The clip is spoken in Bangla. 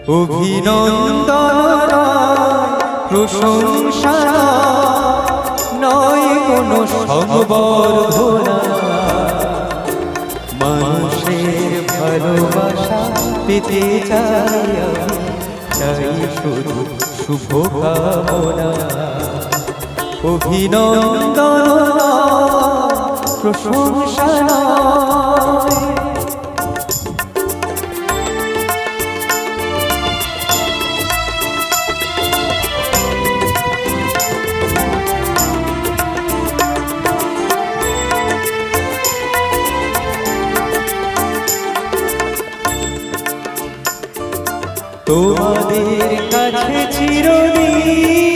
অভিনন্দন প্রশংসা নয় কোনো সংবর্ধনা, মানুষের ভালোবাসা পেতে চাই আমি, চাই শুধু শুভ কামনা। অভিনন্দন প্রশংসা তোমাদের কাছে চিরদিন